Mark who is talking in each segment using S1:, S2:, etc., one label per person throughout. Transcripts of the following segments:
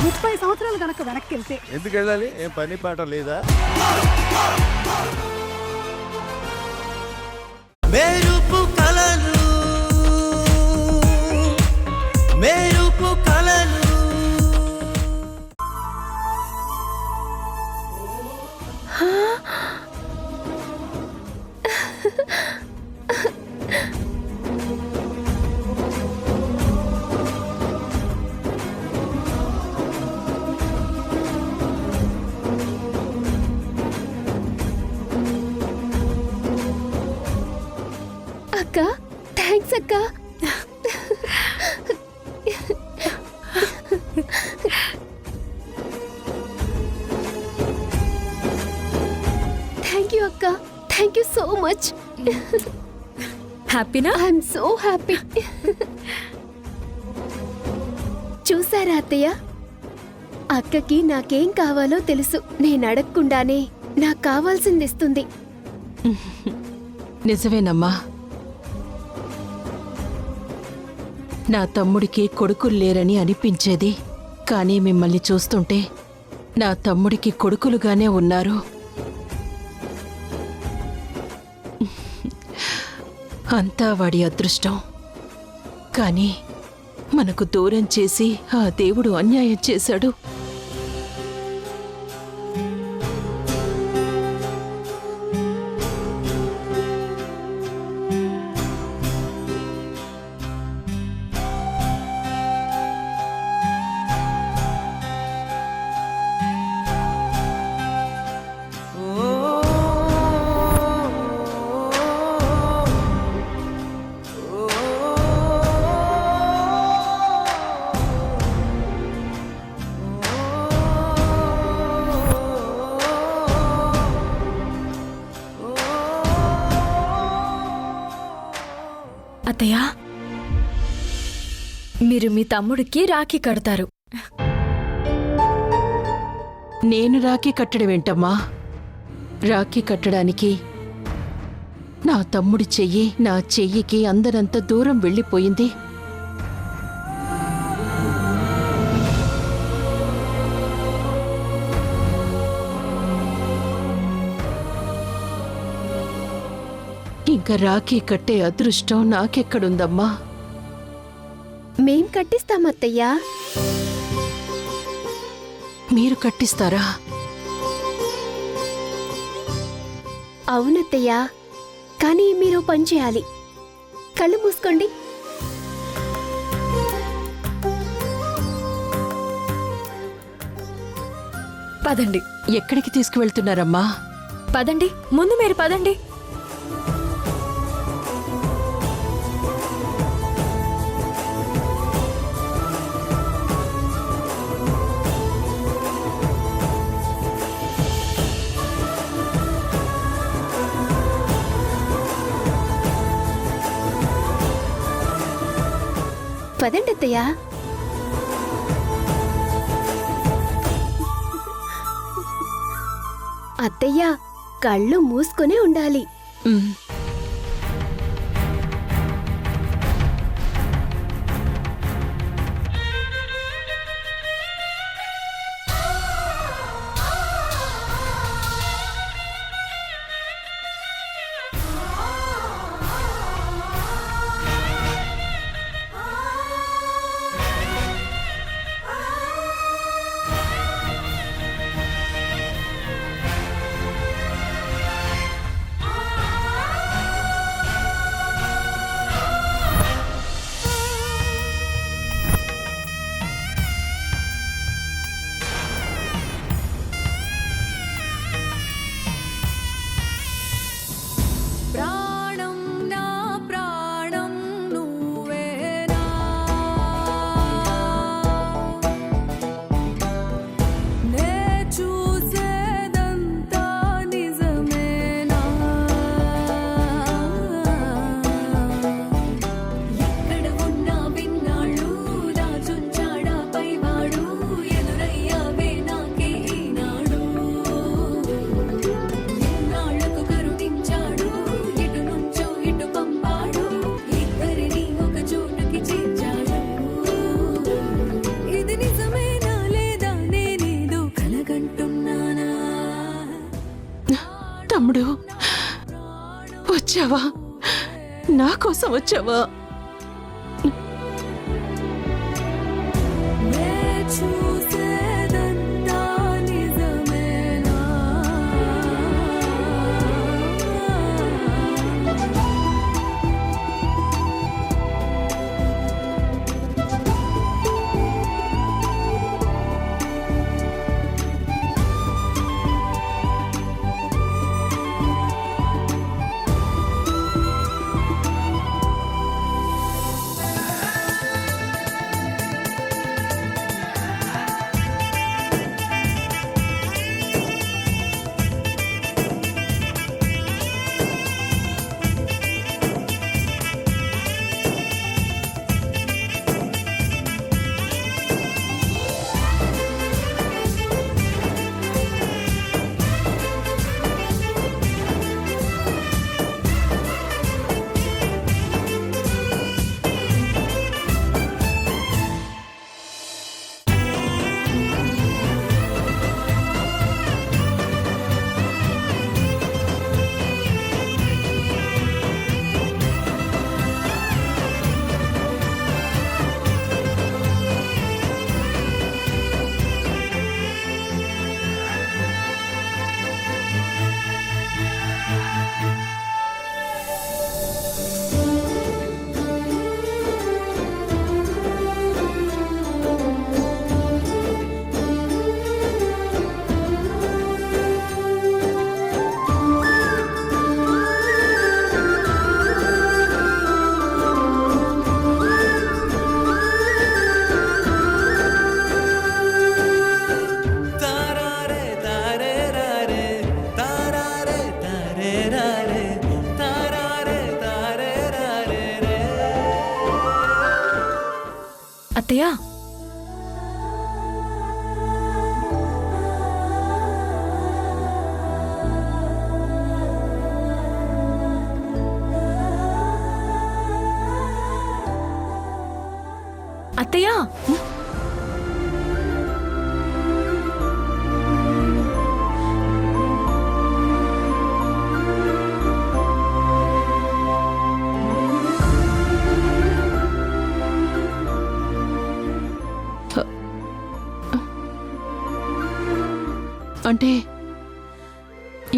S1: 30 సంవత్సరాలు కనుక వెనక్కి వెళ్తే
S2: ఎందుకు వెళ్ళాలి? ఏం పని పాట లేదా?
S3: మెరుపు కలలు మెరుపు కలలు
S4: అక్క, థ్యాంక్స్ అక్క. థ్యాంక్ యూ అక్క, థ్యాంక్ యూ సో మచ్.
S5: హ్యాపీనా?
S4: I'm so happy. చూసారా అత్తయ్య, అక్కకి నాకేం కావాలో తెలుసు. నేను అడగకుండానే నాకు కావాల్సింది ఇస్తుంది.
S6: నిజమేనమ్మా. నా తమ్ముడికి కొడుకులు లేరని అనిపించేది, కానీ మిమ్మల్ని చూస్తుంటే నా తమ్ముడికి కొడుకులుగానే ఉన్నారు. అంతా వాడి అదృష్టం. కానీ మనకు దూరం చేసి ఆ దేవుడు అన్యాయం చేశాడు.
S5: అత్తయ్య, మీరు మీ తమ్ముడికి రాఖీ కడతారు.
S6: నేను రాఖీ కట్టడమేంటమ్మా? రాఖీ కట్టడానికి నా తమ్ముడి చెయ్యి నా చెయ్యికి అందరంత దూరం వెళ్ళిపోయింది. ఇంకా రాఖీ కట్టే అదృష్టం నాకెక్కడుందమ్మా?
S4: మేం కట్టిస్తామత్తయ్యా.
S6: మీరు కట్టిస్తారా?
S4: అవునత్తయ్యా, కానీ మీరు పని చేయాలి. కళ్ళు మూసుకోండి.
S5: పదండి.
S6: ఎక్కడికి తీసుకువెళ్తున్నారమ్మా?
S5: పదండి, ముందు మీరు పదండి.
S4: పదండి అత్తయ్యా. అత్తయ్య, కళ్ళు మూసుకునే ఉండాలి.
S6: ఉమ్. వచ్చావా? నా కోసం వచ్చావా?
S3: తారారే తారే రారే తారారే తారే రారే తారారే తారే రారే రే.
S5: అత్తయ్య, అత్తయ్య,
S6: అంటే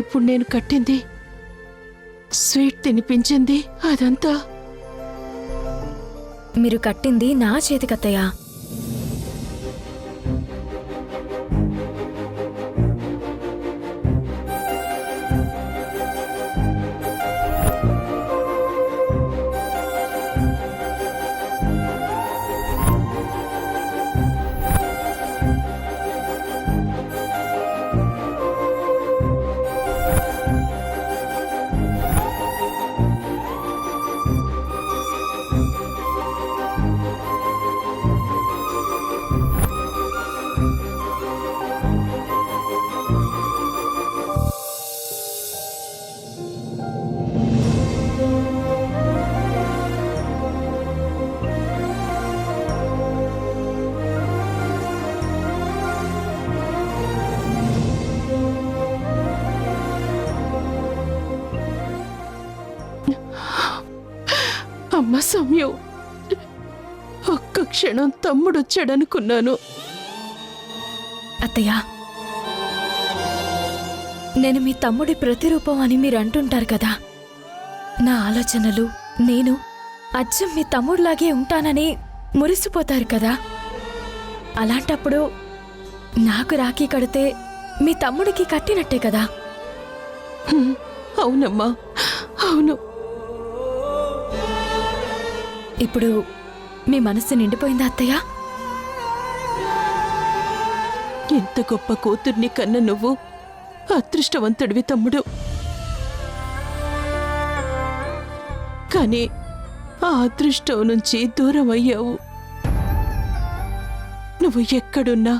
S6: ఇప్పుడు నేను కట్టింది, స్వీట్ తినిపించింది అదంతా
S5: మీరు కట్టింది నా చేతికత్తయ్య.
S6: అమ్మ సమయం, ఒక్క క్షణం తమ్ముడొచ్చాడనుకున్నాను.
S5: అత్తయ్య, నేను మీ తమ్ముడి ప్రతిరూపం అని మీరు అంటుంటారు కదా. నా ఆలోచనలు, నేను అచ్చం మీ తమ్ముడిలాగే ఉంటానని మురిసిపోతారు కదా. అలాంటప్పుడు నాకు రాఖీ కడితే మీ తమ్ముడికి కట్టినట్టే కదా.
S6: అవునమ్మా, అవును.
S5: ఇప్పుడు మీ మనసు నిండిపోయిందా అత్తయ్య?
S6: ఎంత గొప్ప కూతుర్ని కన్న నువ్వు అదృష్టవంతుడివి తమ్ముడు. కానీ ఆ అదృష్టం నుంచి దూరం అయ్యావు. నువ్వు ఎక్కడున్నా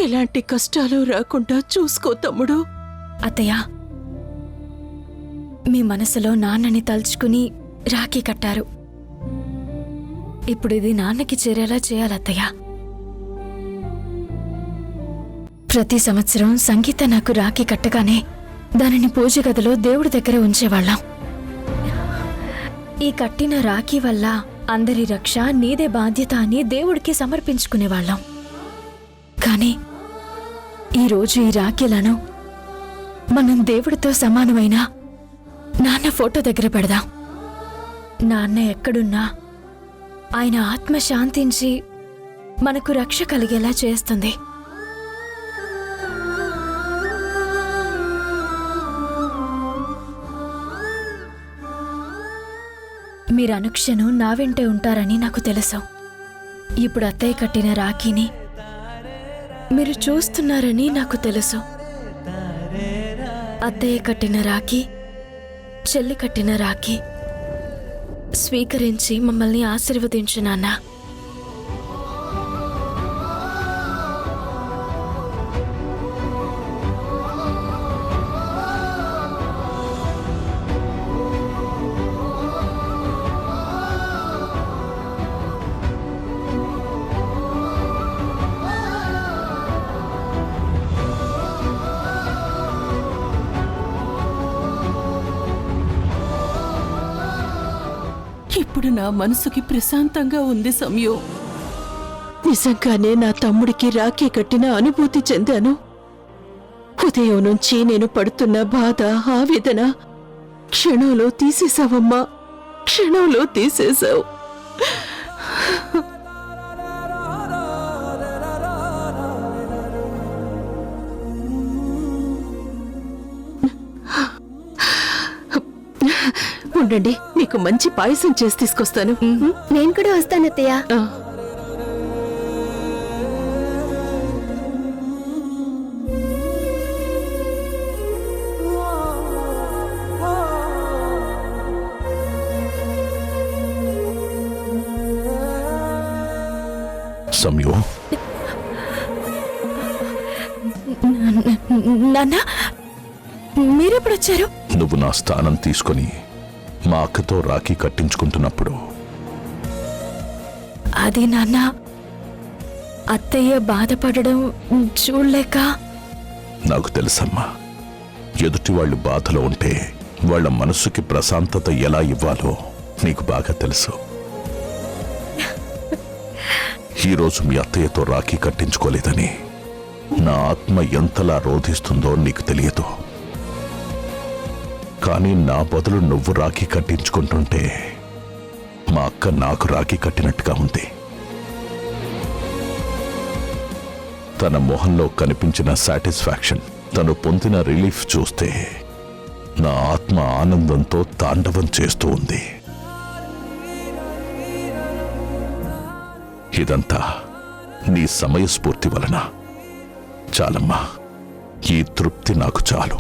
S6: ఎలాంటి కష్టాలు రాకుండా చూసుకో తమ్ముడు.
S5: అత్తయ్య, మీ మనసులో నాన్నని తలుచుకుని రాఖీ కట్టారు. ఇప్పుడు ఇది నాన్నకి చేరేలా చేయాలత్తయ్య. ప్రతి సంవత్సరం సంగీత నాకు రాఖీ కట్టగానే దానిని పూజ గదిలో దేవుడి దగ్గర ఉంచేవాళ్ళం. ఈ కట్టిన రాఖీ వల్ల అందరి రక్ష నీదే బాధ్యత అని దేవుడికి సమర్పించుకునేవాళ్ళం. కానీ ఈరోజు ఈ రాఖీలను మనం దేవుడితో సమానమైన నాన్న ఫోటో దగ్గర పెడదాం. నాన్న ఎక్కడున్నా ఆయన ఆత్మ శాంతించి మనకు రక్ష కలిగేలా చేస్తుంది. మీరు అనుక్షణం నా వెంటే ఉంటారని నాకు తెలుసు. ఇప్పుడు అత్తయ్య కట్టిన రాఖీని మీరు చూస్తున్నారని నాకు తెలుసు. అత్తయ్య కట్టిన రాఖీ, చెల్లి కట్టిన రాఖీ స్వీకరించి మమ్మల్ని ఆశీర్వదించు నాన్న.
S6: ఇప్పుడు నా మనసుకి ప్రశాంతంగా ఉంది సమయు. నిజంగానే నా తమ్ముడికి రాఖీ కట్టిన అనుభూతి చెందాను. ఉదయం నుంచి నేను పడుతున్న బాధ, ఆవేదన క్షణంలో తీసేశావమ్మా, క్షణంలో తీసేశావు. ఉండండి, మీకు మంచి పాయసం చేసి తీసుకొస్తాను.
S4: నేను కూడా వస్తాను అత్తయ్య.
S6: ఆ.
S2: సమయు,
S5: నాన్న మీరెప్పుడొచ్చారు?
S2: నువ్వు నా స్థానం తీసుకొని మా అక్కతో రాఖీ కట్టించుకుంటున్నప్పుడు
S5: అది నాన్న, అత్తయ్య బాధపడడం చూడలేక.
S2: నాకు తెలుసమ్మా, ఎదుటి వాళ్ళు బాధలో ఉంటే వాళ్ళ మనసుకి ప్రశాంతత ఎలా ఇవ్వాలో నీకు బాగా తెలుసు. ఈరోజు మీ అత్తయ్యతో రాఖీ కట్టించుకోలేదని నా ఆత్మ ఎంతలా రోధిస్తుందో నీకు తెలియదు. కానీ నా బదులు నువ్వు రాఖీ కట్టించుకుంటుంటే మా అక్క నాకు రాఖీ కట్టినట్టుగా ఉంది. తన మొహంలో కనిపించిన సాటిస్ఫాక్షన్, తను పొందిన రిలీఫ్ చూస్తే నా ఆత్మ ఆనందంతో తాండవం చేస్తూ ఉంది. ఇదంతా నీ సమయస్ఫూర్తి వలన. చాలమ్మా, ఈ తృప్తి నాకు చాలు.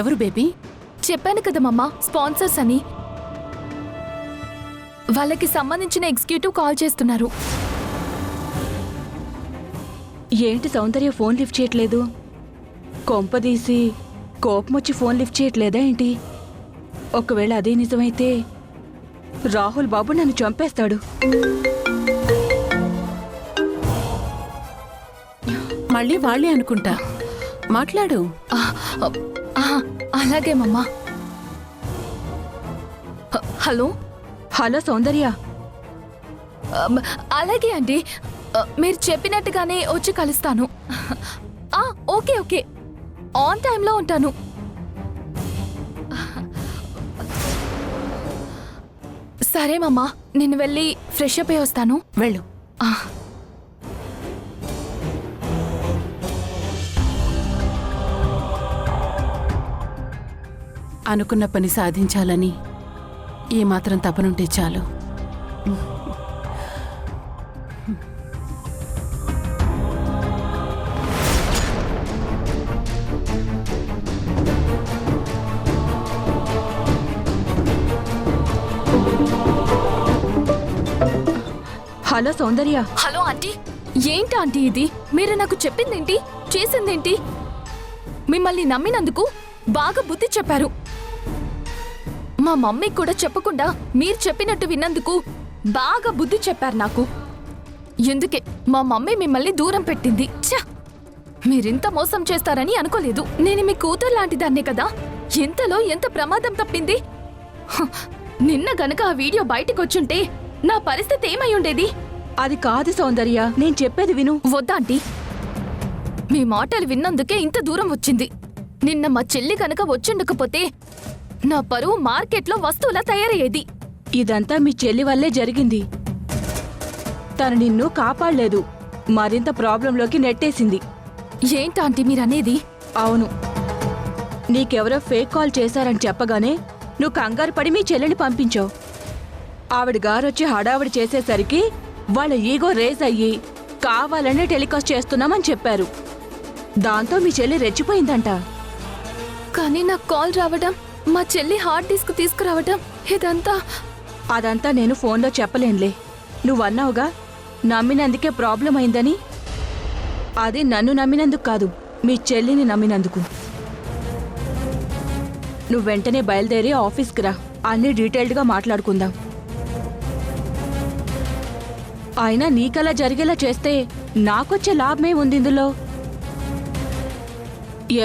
S6: ఎవరు బేబీ?
S5: చెప్పాను కదా మమ్మ, స్పాన్సర్స్ అని. వాళ్ళకి సంబంధించిన ఎగ్జిక్యూటివ్ కాల్ చేస్తున్నారు.
S7: ఏంటి సౌందర్య ఫోన్ లిఫ్ట్ చేయట్లేదు? కొంపదీసి కోపం వచ్చి ఫోన్ లిఫ్ట్ చేయట్లేదా ఏంటి? ఒకవేళ అదే నిజమైతే రాహుల్ బాబు నన్ను చంపేస్తాడు.
S6: మళ్ళీ వాళ్ళే అనుకుంటా. మాట్లాడు.
S5: అలాగే మమ్మ. హలో.
S7: హలో సౌందర్య.
S5: అలాగే అండి, మీరు చెప్పినట్టుగానే వచ్చి కలుస్తాను. ఓకే ఓకే, ఆన్ టైంలో ఉంటాను. సరే మమ్మా, నేను వెళ్ళి ఫ్రెష్ అప్ అయి వస్తాను.
S6: వెళ్ళు. అనుకున్న పని సాధించాలని ఏమాత్రం తపనుంటే చాలు.
S7: హలో సౌందర్య.
S5: Hello aunty. ఏంటి ఆంటీ ఇది? మీరు నాకు చెప్పిందేంటి, చేసిందేంటి? మిమ్మల్ని నమ్మినందుకు బాగా బుద్ధి చెప్పారు. మా మమ్మీ కూడా చెప్పకుండా మీరు చెప్పినట్టు విన్నందుకు బాగా బుద్ధి చెప్పారు నాకు. ఎందుకే మా మమ్మీ మిమ్మల్ని దూరం పెట్టింది. ఛ! మీరింత మోసం చేస్తారని అనుకోలేదు. నేను మీ కూతురు లాంటి దాన్నే కదా. ఎంతలో ఎంత ప్రమాదం తప్పింది. నిన్న గనక ఆ వీడియో బయటకు వచ్చుంటే నా పరిస్థితి ఏమై ఉండేది?
S7: అది కాదు సౌందర్య, నేను చెప్పేది విను.
S5: వద్దాంటీ, మీ మాటలు విన్నందుకే ఇంత దూరం వచ్చింది. నిన్న మా చెల్లి గనక వచ్చుండకపోతే నా పరువు మార్కెట్లో వస్తువులా తయారయ్యేది.
S7: ఇదంతా మీ చెల్లి వల్లే జరిగింది. తను నిన్ను కాపాడలేదు, మరింత ప్రాబ్లంలోకి నెట్టేసింది.
S5: ఏంటాంటీ మీరనేది?
S7: అవును, నీకెవరో ఫేక్ కాల్ చేశారని చెప్పగానే నువ్వు కంగారు పడి మీ చెల్లిని పంపించావు. ఆవిడ గారొచ్చి హడావిడి చేసేసరికి వాళ్ళ ఈగో రేజ్ అయ్యి కావాలనే టెలికాస్ట్ చేస్తున్నామని చెప్పారు. దాంతో మీ చెల్లి రెచ్చిపోయిందంట.
S5: కానీ నాకు కాల్ రావడం, మా చెల్లి హార్డ్ డిస్క్ తీసుకురావడం, అదంతా
S7: నేను ఫోన్లో చెప్పలేనులే. నువ్వన్నావుగా నమ్మినందుకే ప్రాబ్లం అయిందని. అది నన్ను నమ్మినందుకు కాదు, మీ చెల్లిని నమ్మినందుకు. నువ్వు వెంటనే బయలుదేరి ఆఫీస్కి రా, అన్నీ డీటెయిల్డ్గా మాట్లాడుకుందాం. అయినా నీకలా జరిగేలా చేస్తే నాకొచ్చే లాభమే ఉంది ఇందులో.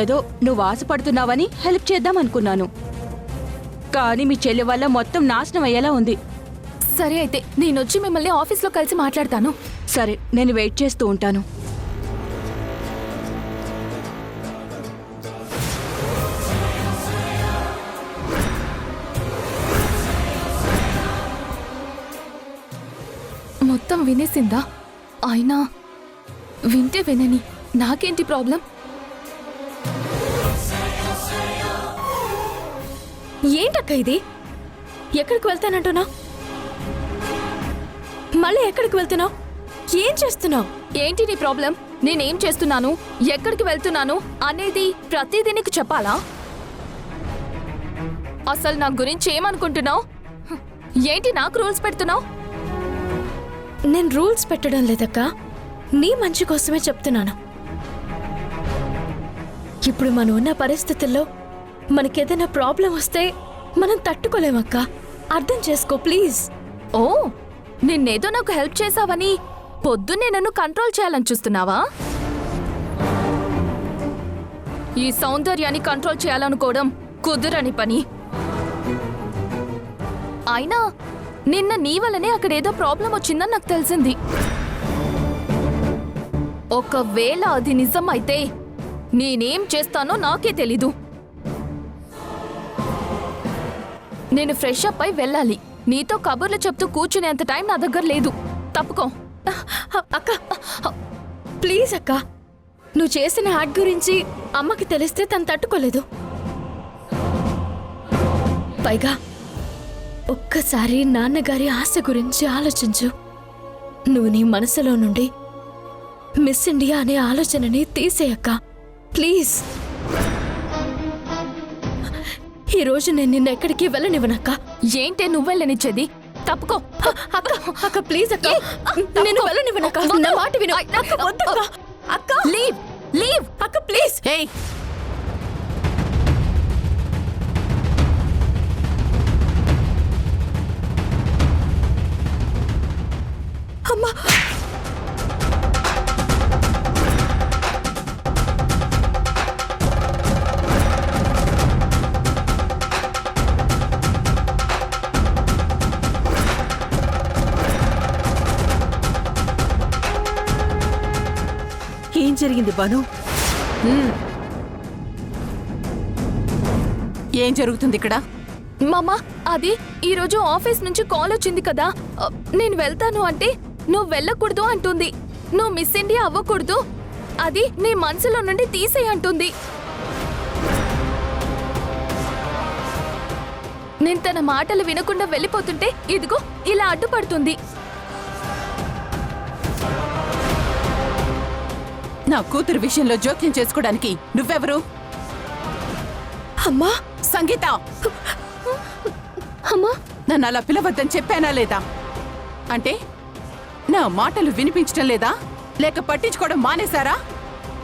S7: ఏదో నువ్వు ఆశపడుతున్నావని హెల్ప్ చేద్దామనుకున్నాను, కానీ మీ చెల్లి వల్ల మొత్తం నాశనం అయ్యేలా ఉంది.
S5: సరే అయితే నేనొచ్చి మిమ్మల్ని ఆఫీస్లో కలిసి మాట్లాడతాను.
S7: సరే, నేను వెయిట్ చేస్తూ ఉంటాను.
S5: మొత్తం వినేసిందా? అయినా వింటే వినని, నాకేంటి ప్రాబ్లం? ఏంటక్క ఇది? ఎక్కడికి వెళ్తానంటున్నావు? మళ్ళీ ఎక్కడికి వెళ్తున్నావు? ఏం చేస్తున్నావు? ఏంటి నీ ప్రాబ్లం? నేనేం చేస్తున్నాను, ఎక్కడికి వెళ్తున్నాను అనేది ప్రతిదీ నీకు చెప్పాలా? అసలు నా గురించి ఏమనుకుంటున్నావు? ఏంటి నాకు రూల్స్ పెడుతున్నావు? నేను రూల్స్ పెట్టడం లేదక్క, నీ మంచి కోసమే చెప్తున్నాను. ఇప్పుడు మనం ఉన్న పరిస్థితుల్లో మనకేదైనా ప్రాబ్లం వస్తే మనం తట్టుకోలేమక్క. అర్థం చేసుకో ప్లీజ్. ఓ, నిన్నేదో నాకు హెల్ప్ చేసావని పొద్దున్నే నన్ను కంట్రోల్ చేయాలని చూస్తున్నావా? ఈ సౌందర్యాన్ని కంట్రోల్ చేయాలనుకోవడం కుదరని పని. అయినా నిన్న నీ వల్లనే అక్కడేదో ప్రాబ్లం వచ్చిందని నాకు తెలిసింది. ఒకవేళ అది నిజం అయితే నేనేం చేస్తానో నాకే తెలీదు. నేను ఫ్రెష్ అప్ అయి వెళ్ళాలి. నీతో కబుర్లు చెప్తూ కూర్చునేంత టైం నా దగ్గర లేదు. తప్పుకో. అక్క ప్లీజ్ అక్క, నువ్వు చేసిన యాడ్ గురించి అమ్మకి తెలిస్తే తను తట్టుకోలేదు. పైగా ఒక్కసారి నాన్నగారి ఆశ గురించి ఆలోచించు. నువ్వు నీ మనసులో నుండి మిస్ ఇండియా అనే ఆలోచనని తీసేయక్క ప్లీజ్. ఈ రోజు నేను నిన్న ఎక్కడికి వెళ్ళనివ్వనక్క.
S8: ఏంటే నువ్వెళ్ళనిచ్చేది? తప్పుకో.
S5: అక్క అక్క ప్లీజ్ అక్క, నేను వెళ్ళనివ్వనక్క. నా మాట విను అక్క. వద్దక్క. అక్క
S8: లీవ్ లీవ్.
S5: అక్క ప్లీజ్.
S6: ఏయ్,
S5: అమ్మా
S1: ఏం జరిగింది బాను?
S6: ఏం జరుగుతుంది ఇక్కడ?
S8: మామా, అది ఈరోజు ఆఫీస్ నుంచి కాల్ వచ్చింది కదా. నేను వెళ్తాను అంటే నువ్వు వెళ్ళకూడదు అంటుంది. నువ్వు మిస్ ఇండియా అవ్వకూడదు, అది నీ మనసులో నుండి తీసేయి అంటుంది. నేను తన మాటలు వినకుండా వెళ్ళిపోతుంటే ఇదిగో ఇలా అడ్డుపడుతుంది.
S6: నా కూతురు విషయంలో జోక్యం చేసుకోవడానికి నువ్వెవరు?
S5: అమ్మా
S6: సంగీత,
S4: అమ్మా
S6: నన్ను అలా పిలవద్దని చెప్పానా లేదా? అంటే నా మాటలు వినిపించటం లేదా? లేక పట్టించుకోవడం మానేశారా?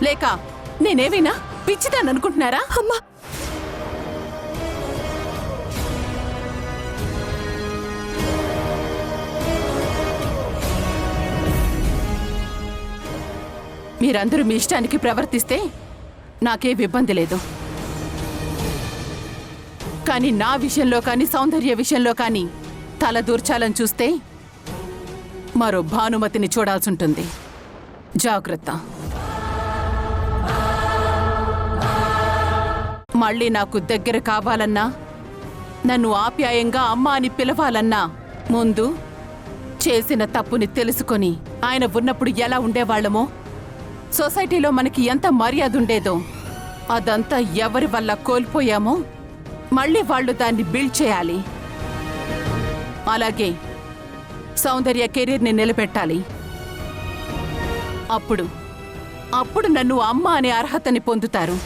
S6: లేక నేనేమైనా పిచ్చిదాననుకుంటున్నారా?
S5: అమ్మా
S6: మీరందరూ మీ ఇష్టానికి ప్రవర్తిస్తే నాకే ఇబ్బంది లేదు. కానీ నా విషయంలో కానీ సౌందర్య విషయంలో కానీ తల దూర్చాలని చూస్తే మరో భానుమతిని చూడాల్సి ఉంటుంది. జాగ్రత్త. మళ్ళీ నాకు దగ్గర కావాలన్నా, నన్ను ఆప్యాయంగా అమ్మ అని పిలవాలన్నా ముందు చేసిన తప్పుని తెలుసుకొని ఆయన ఉన్నప్పుడు ఎలా ఉండేవాళ్లమో, సొసైటీలో మనకి ఎంత మర్యాద ఉండేదో అదంతా ఎవరి వల్ల కోల్పోయామో మళ్ళీ వాళ్ళు దాన్ని బిల్డ్ చేయాలి. అలాగే సౌందర్య కెరీర్ని నిలబెట్టాలి. అప్పుడు నన్ను అమ్మ అనే అర్హతని పొందుతారు.